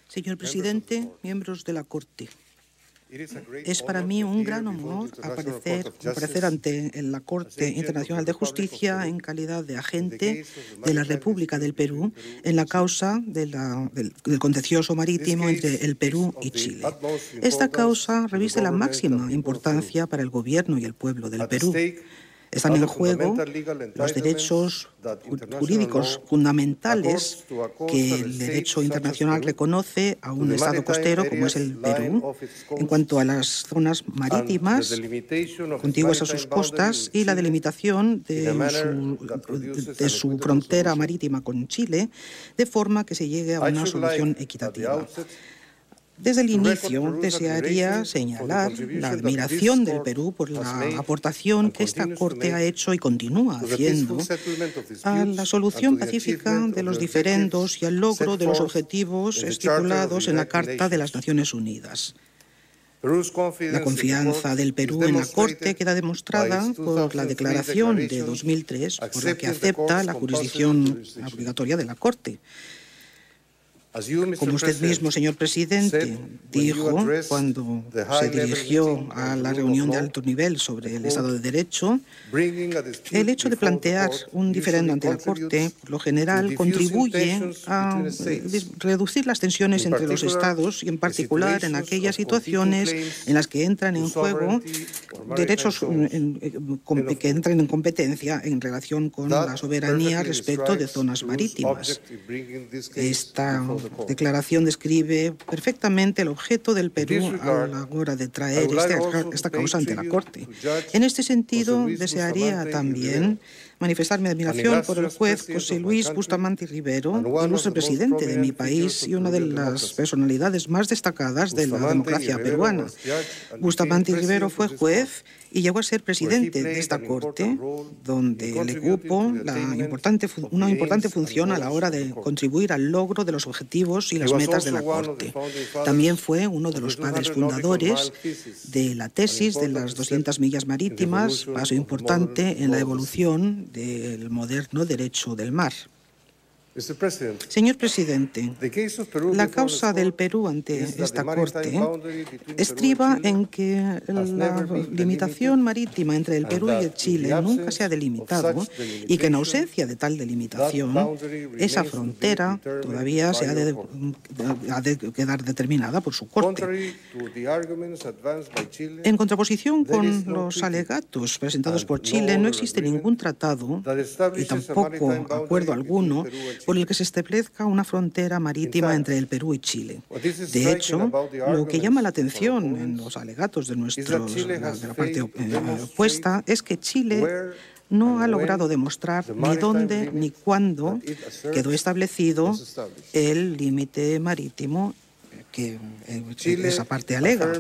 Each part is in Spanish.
Señor presidente, miembros de la Corte, es para mí un gran honor comparecer ante la Corte Internacional de Justicia en calidad de agente de la República del Perú en la causa del contencioso marítimo entre el Perú y Chile. Esta causa reviste la máxima importancia para el gobierno y el pueblo del Perú. Están en juego los derechos jurídicos fundamentales que el derecho internacional reconoce a un Estado costero como es el Perú, en cuanto a las zonas marítimas contiguas a sus costas y la delimitación de su frontera marítima con Chile, de forma que se llegue a una solución equitativa. Desde el inicio desearía señalar la admiración del Perú por la aportación que esta Corte ha hecho y continúa haciendo a la solución pacífica de los diferendos y al logro de los objetivos estipulados en la Carta de las Naciones Unidas. La confianza del Perú en la Corte queda demostrada por la declaración de 2003 por la que acepta la jurisdicción obligatoria de la Corte. Como usted mismo, señor presidente, dijo cuando se dirigió a la reunión de alto nivel sobre el Estado de Derecho, el hecho de plantear un diferendo ante la Corte, por lo general, contribuye a reducir las tensiones entre los Estados y, en particular, en aquellas situaciones en las que entran en juego derechos que entran en competencia en relación con la soberanía respecto de zonas marítimas. Esta declaración describe perfectamente el objeto del Perú a la hora de traer esta causa ante la Corte. En este sentido, desearía también manifestar mi admiración por el juez José Luis Bustamante Rivero, ilustre presidente de mi país y una de las personalidades más destacadas de la democracia peruana. Bustamante Rivero fue juez y llegó a ser presidente de esta Corte, donde le cupo una importante función a la hora de contribuir al logro de los objetivos y las metas de la Corte. También fue uno de los padres fundadores de la tesis de las 200 millas marítimas, paso importante en la evolución del moderno derecho del mar. Señor presidente, la causa del Perú ante esta Corte estriba en que la limitación marítima entre el Perú y el Chile nunca se ha delimitado y que en ausencia de tal delimitación, esa frontera todavía ha de quedar determinada por su Corte. En contraposición con los alegatos presentados por Chile, no existe ningún tratado y tampoco acuerdo alguno por el que se establezca una frontera marítima entre el Perú y Chile. De hecho, lo que llama la atención en los alegatos de la parte opuesta es que Chile no ha logrado demostrar ni dónde ni cuándo quedó establecido el límite marítimo que esa parte alega.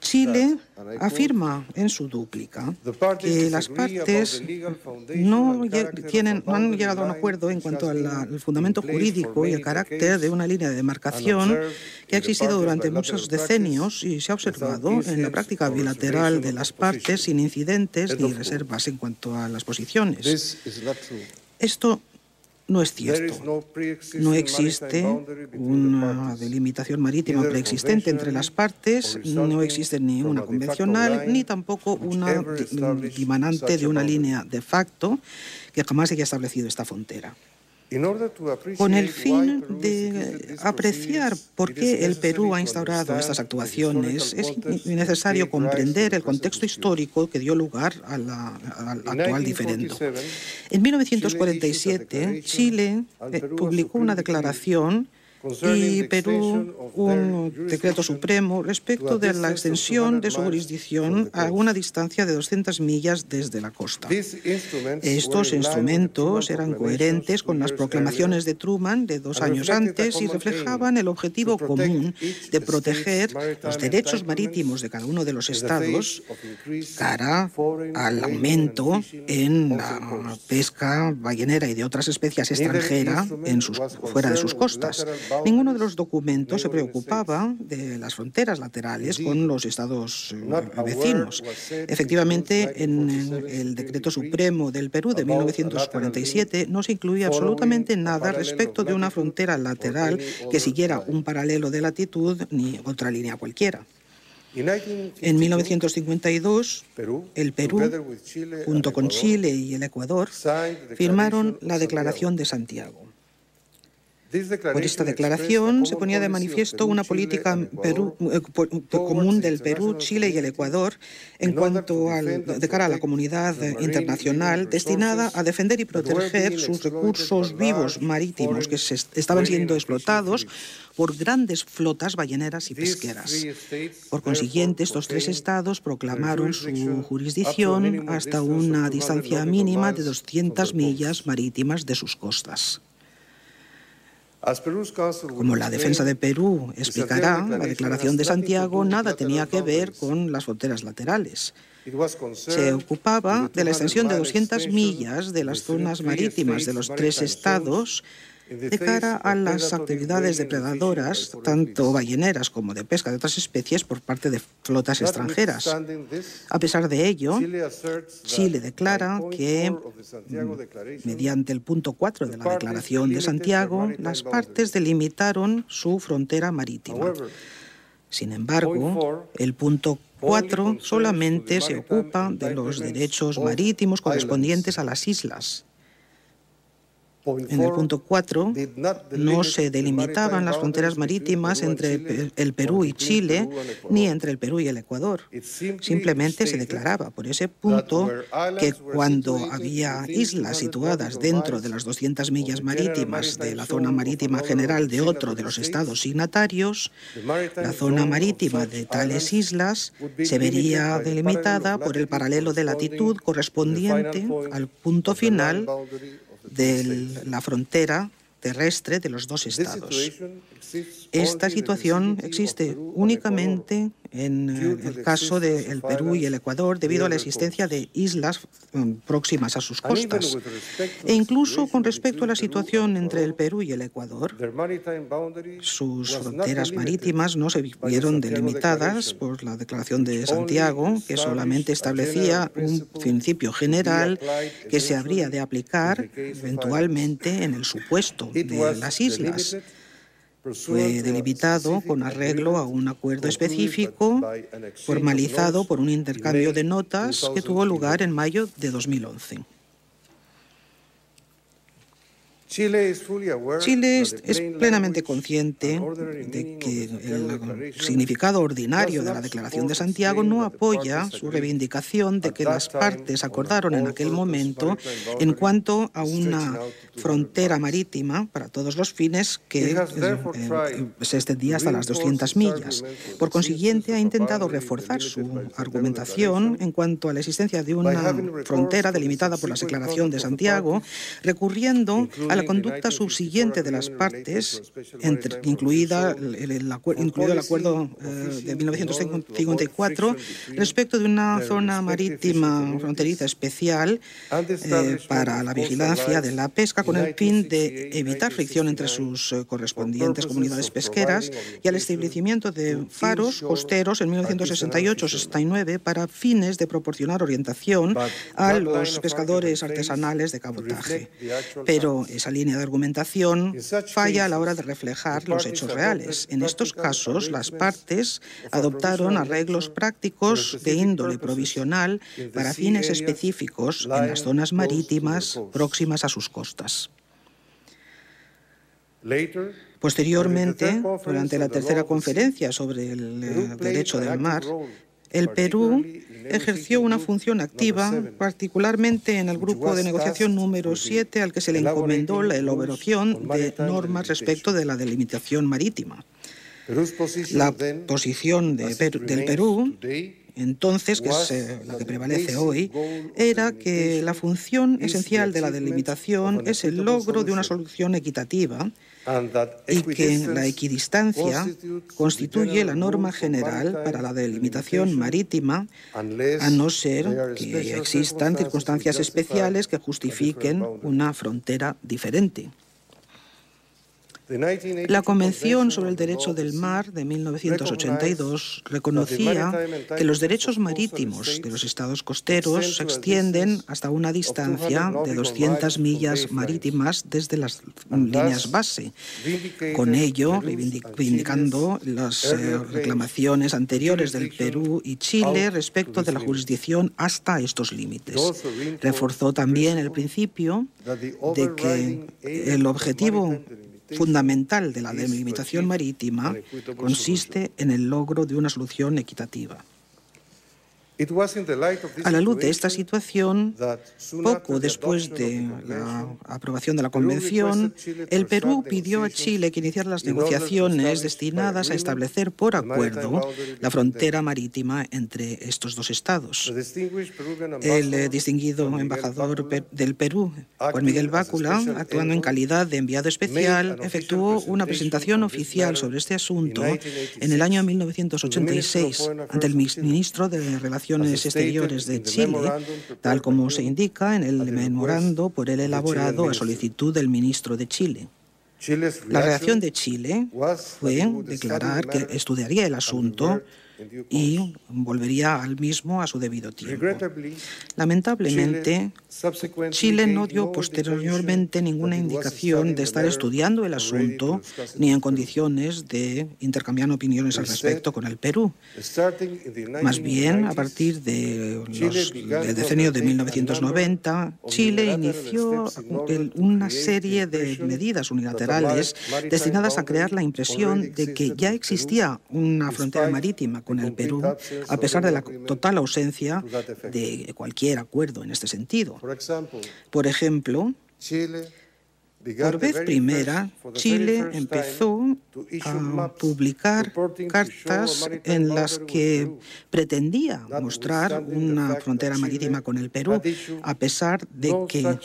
Chile afirma en su dúplica que las partes no han llegado a un acuerdo en cuanto al fundamento jurídico y el carácter de una línea de demarcación que ha existido durante muchos decenios y se ha observado en la práctica bilateral de las partes sin incidentes ni reservas en cuanto a las posiciones. Esto no es cierto. No existe una delimitación marítima preexistente entre las partes, no existe ni una convencional, ni tampoco una dimanante de una línea de facto que jamás haya establecido esta frontera. Con el fin de apreciar por qué el Perú ha instaurado estas actuaciones, es necesario comprender el contexto histórico que dio lugar al actual diferendo. En 1947, Chile publicó una declaración y Perú un decreto supremo respecto de la extensión de su jurisdicción a una distancia de 200 millas desde la costa. Estos instrumentos eran coherentes con las proclamaciones de Truman de 2 años antes y reflejaban el objetivo común de proteger los derechos marítimos de cada uno de los estados cara al aumento en la pesca ballenera y de otras especies extranjeras fuera de sus costas. Ninguno de los documentos se preocupaba de las fronteras laterales con los estados vecinos. Efectivamente, en el Decreto Supremo del Perú de 1947 no se incluía absolutamente nada respecto de una frontera lateral que siguiera un paralelo de latitud ni otra línea cualquiera. En 1952, el Perú, junto con Chile y el Ecuador, firmaron la Declaración de Santiago. Por esta declaración se ponía de manifiesto una política común del Perú, Chile y el Ecuador en cuanto de cara a la comunidad internacional destinada a defender y proteger sus recursos vivos marítimos que estaban siendo explotados por grandes flotas balleneras y pesqueras. Por consiguiente, estos tres estados proclamaron su jurisdicción hasta una distancia mínima de 200 millas marítimas de sus costas. Como la defensa de Perú explicará, la Declaración de Santiago nada tenía que ver con las fronteras laterales. Se ocupaba de la extensión de 200 millas de las zonas marítimas de los tres estados de cara a las actividades depredadoras, tanto balleneras como de pesca de otras especies, por parte de flotas extranjeras. A pesar de ello, Chile declara que, mediante el punto 4 de la Declaración de Santiago, las partes delimitaron su frontera marítima. Sin embargo, el punto 4 solamente se ocupa de los derechos marítimos correspondientes a las islas. En el punto 4 no se delimitaban las fronteras marítimas entre el Perú y Chile, ni entre el Perú y el Ecuador. Simplemente se declaraba por ese punto que cuando había islas situadas dentro de las 200 millas marítimas de la zona marítima general de otro de los estados signatarios, la zona marítima de tales islas se vería delimitada por el paralelo de latitud correspondiente al punto final de la frontera terrestre de los dos estados. Esta situación existe únicamente en el caso del Perú y el Ecuador debido a la existencia de islas próximas a sus costas. E incluso con respecto a la situación entre el Perú y el Ecuador, sus fronteras marítimas no se vieron delimitadas por la Declaración de Santiago, que solamente establecía un principio general que se habría de aplicar eventualmente en el supuesto de las islas. Fue delimitado con arreglo a un acuerdo específico formalizado por un intercambio de notas que tuvo lugar en mayo de 2011. Chile es plenamente consciente de que el significado ordinario de la Declaración de Santiago no apoya su reivindicación de que las partes acordaron en aquel momento en cuanto a una frontera marítima para todos los fines que se extendía hasta las 200 millas. Por consiguiente, ha intentado reforzar su argumentación en cuanto a la existencia de una frontera delimitada por la Declaración de Santiago, recurriendo a la conducta subsiguiente de las partes, incluido el acuerdo de 1954, respecto de una zona marítima fronteriza especial para la vigilancia de la pesca con el fin de evitar fricción entre sus correspondientes comunidades pesqueras y al establecimiento de faros costeros en 1968-69 para fines de proporcionar orientación a los pescadores artesanales de cabotaje. Pero esa línea de argumentación falla a la hora de reflejar los hechos reales. En estos casos, las partes adoptaron arreglos prácticos de índole provisional para fines específicos en las zonas marítimas próximas a sus costas. Posteriormente, durante la tercera conferencia sobre el derecho del mar, el Perú ejerció una función activa, particularmente en el grupo de negociación número 7, al que se le encomendó la elaboración de normas respecto de la delimitación marítima. La posición del Perú, entonces, que es la que prevalece hoy, era que la función esencial de la delimitación es el logro de una solución equitativa y que la equidistancia constituye la norma general para la delimitación marítima, a no ser que existan circunstancias especiales que justifiquen una frontera diferente. La Convención sobre el Derecho del Mar de 1982 reconocía que los derechos marítimos de los estados costeros se extienden hasta una distancia de 200 millas marítimas desde las líneas base, con ello reivindicando las reclamaciones anteriores del Perú y Chile respecto de la jurisdicción hasta estos límites. Reforzó también el principio de que el objetivo fundamental de la delimitación marítima consiste en el logro de una solución equitativa. A la luz de esta situación, poco después de la aprobación de la Convención, el Perú pidió a Chile que iniciara las negociaciones destinadas a establecer por acuerdo la frontera marítima entre estos dos estados. El distinguido embajador del Perú, Juan Miguel Bácula, actuando en calidad de enviado especial, efectuó una presentación oficial sobre este asunto en el año 1986 ante el ministro de Relaciones Exteriores de Chile, tal como se indica en el memorando por él elaborado a solicitud del ministro de Chile. La reacción de Chile fue declarar que estudiaría el asunto y volvería al mismo a su debido tiempo. Lamentablemente, Chile no dio posteriormente ninguna indicación de estar estudiando el asunto ni en condiciones de intercambiar opiniones al respecto con el Perú. Más bien, a partir del decenio de 1990, Chile inició una serie de medidas unilaterales destinadas a crear la impresión de que ya existía una frontera marítima con el Perú, a pesar de la total ausencia de cualquier acuerdo en este sentido. Por ejemplo, por vez primera, Chile empezó a publicar cartas en las que pretendía mostrar una frontera marítima con el Perú, a pesar de que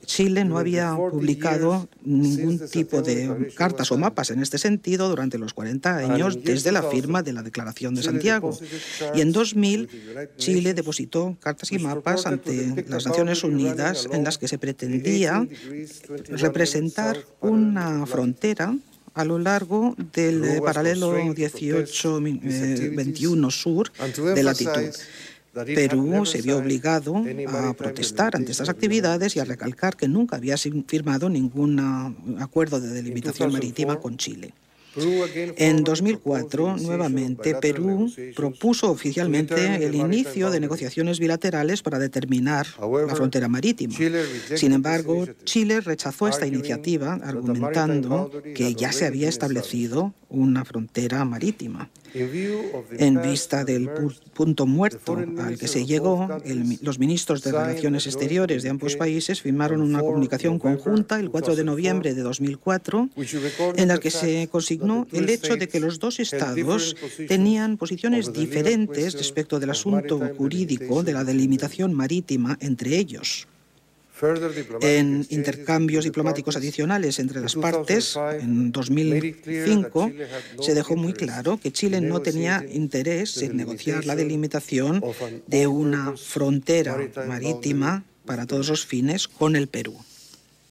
Chile no había publicado ningún tipo de cartas o mapas en este sentido durante los 40 años desde la firma de la Declaración de Santiago. Y en 2000, Chile depositó cartas y mapas ante las Naciones Unidas en las que se pretendía representar una frontera a lo largo del paralelo 18-21 sur de latitud. Perú se vio obligado a protestar ante estas actividades y a recalcar que nunca había firmado ningún acuerdo de delimitación marítima con Chile. En 2004, nuevamente, Perú propuso oficialmente el inicio de negociaciones bilaterales para determinar la frontera marítima. Sin embargo, Chile rechazó esta iniciativa, argumentando que ya se había establecido una frontera marítima. En vista del punto muerto al que se llegó, los ministros de Relaciones Exteriores de ambos países firmaron una comunicación conjunta el 4 de noviembre de 2004 en la que se consignó el hecho de que los dos estados tenían posiciones diferentes respecto del asunto jurídico de la delimitación marítima entre ellos. En intercambios diplomáticos adicionales entre las partes, en 2005, se dejó muy claro que Chile no tenía interés en negociar la delimitación de una frontera marítima para todos los fines con el Perú.